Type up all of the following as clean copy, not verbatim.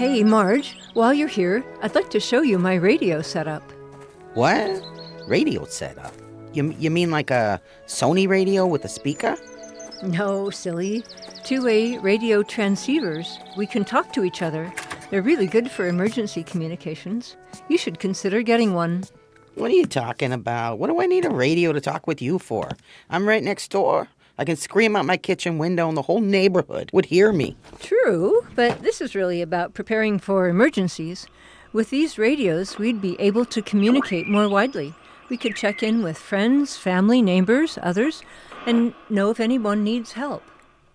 Hey, Marge, while you're here, I'd like to show you my radio setup. What? Radio setup? You mean like a Sony radio with a speaker? No, silly. Two-way radio transceivers. We can talk to each other. They're really good for emergency communications. You should consider getting one. What are you talking about? What do I need a radio to talk with you for? I'm right next door. I can scream out my kitchen window and the whole neighborhood would hear me. True, but this is really about preparing for emergencies. With these radios, we'd be able to communicate more widely. We could check in with friends, family, neighbors, others, and know if anyone needs help.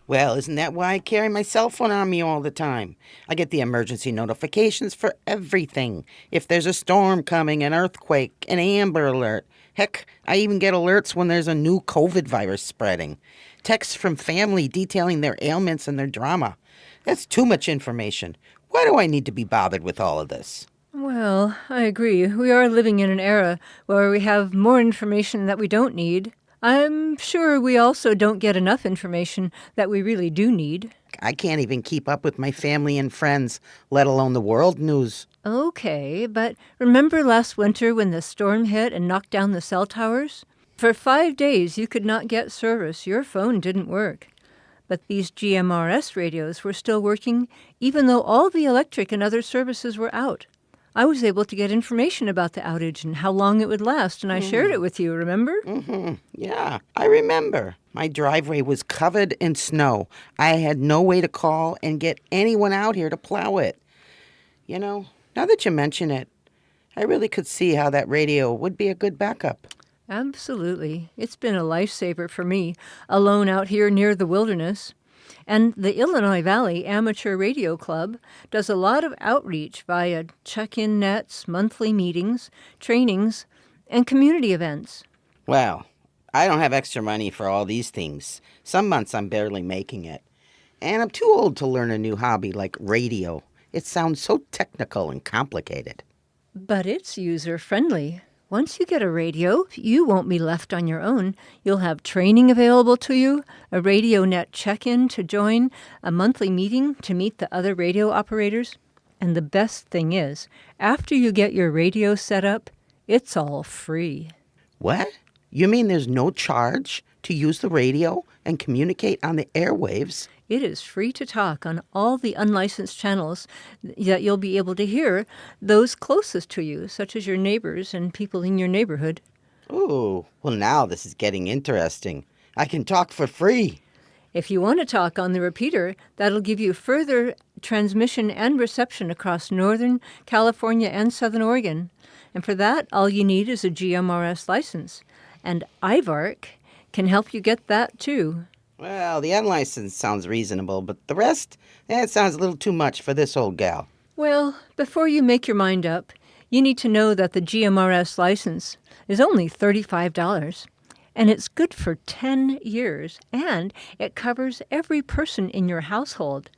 Well, isn't that why I carry my cell phone on me all the time? I get the emergency notifications for everything. If there's a storm coming, an earthquake, an Amber Alert. Heck, I even get alerts when there's a new COVID virus spreading. Texts from family detailing their ailments and their drama. That's too much information. Why do I need to be bothered with all of this? Well, I agree. We are living in an era where we have more information that we don't need. I'm sure we also don't get enough information that we really do need. I can't even keep up with my family and friends, let alone the world news. Okay, but remember last winter when the storm hit and knocked down the cell towers? For 5 days you could not get service. Your phone didn't work. But these GMRS radios were still working even though all the electric and other services were out. I was able to get information about the outage and how long it would last, and I shared it with you, remember? Yeah, I remember. My driveway was covered in snow. I had no way to call and get anyone out here to plow it. You know, now that you mention it, I really could see how that radio would be a good backup. Absolutely. It's been a lifesaver for me, alone out here near the wilderness. And the Illinois Valley Amateur Radio Club does a lot of outreach via check-in nets, monthly meetings, trainings, and community events. Well, I don't have extra money for all these things. Some months I'm barely making it. And I'm too old to learn a new hobby like radio. It sounds so technical and complicated. But it's user-friendly. Once you get a radio, you won't be left on your own. You'll have training available to you, a radio net check-in to join, a monthly meeting to meet the other radio operators. And the best thing is, after you get your radio set up, it's all free. What? You mean there's no charge to use the radio and communicate on the airwaves? It is free to talk on all the unlicensed channels that you'll be able to hear, those closest to you, such as your neighbors and people in your neighborhood. Ooh, well now this is getting interesting. I can talk for free. If you want to talk on the repeater, that'll give you further transmission and reception across Northern California and Southern Oregon. And for that, all you need is a GMRS license. And IVARC can help you get that too. Well, the unlicensed sounds reasonable, but the rest, that sounds a little too much for this old gal. Well, before you make your mind up, you need to know that the GMRS license is only $35, and it's good for 10 years, and it covers every person in your household.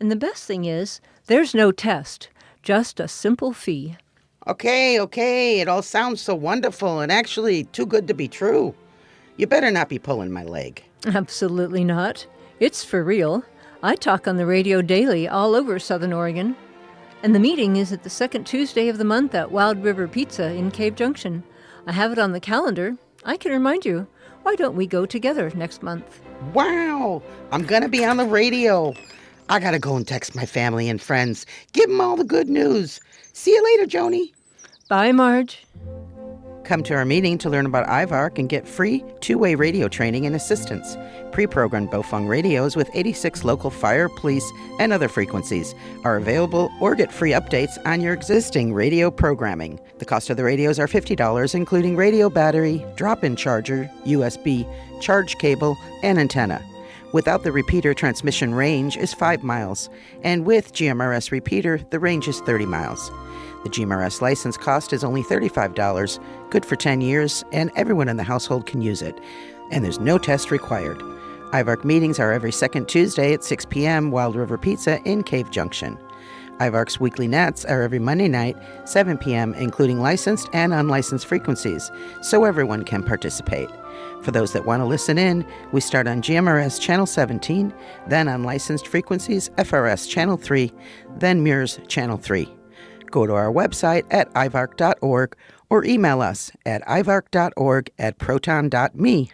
And the best thing is, there's no test, just a simple fee. Okay, it all sounds so wonderful and actually too good to be true. You better not be pulling my leg. Absolutely not. It's for real. I talk on the radio daily all over Southern Oregon. And the meeting is at the second Tuesday of the month at Wild River Pizza in Cave Junction. I have it on the calendar. I can remind you. Why don't we go together next month? Wow, I'm gonna be on the radio. I gotta go and text my family and friends. Give them all the good news. See you later, Joni. Bye, Marge. Come to our meeting to learn about IVARC and get free two-way radio training and assistance. Pre-programmed Bofung radios with 86 local fire, police, and other frequencies are available, or get free updates on your existing radio programming. The cost of the radios are $50, including radio battery, drop-in charger, USB, charge cable, and antenna. Without the repeater, transmission range is 5 miles, and with GMRS repeater, the range is 30 miles. The GMRS license cost is only $35, good for 10 years, and everyone in the household can use it. And there's no test required. IVARC meetings are every second Tuesday at 6 p.m. Wild River Pizza in Cave Junction. IVARC's weekly nets are every Monday night, 7 p.m., including licensed and unlicensed frequencies, so everyone can participate. For those that want to listen in, we start on GMRS Channel 17, then unlicensed frequencies, FRS Channel 3, then MURS Channel 3. Go to our website at ivarc.org or email us at ivarc.org@proton.me.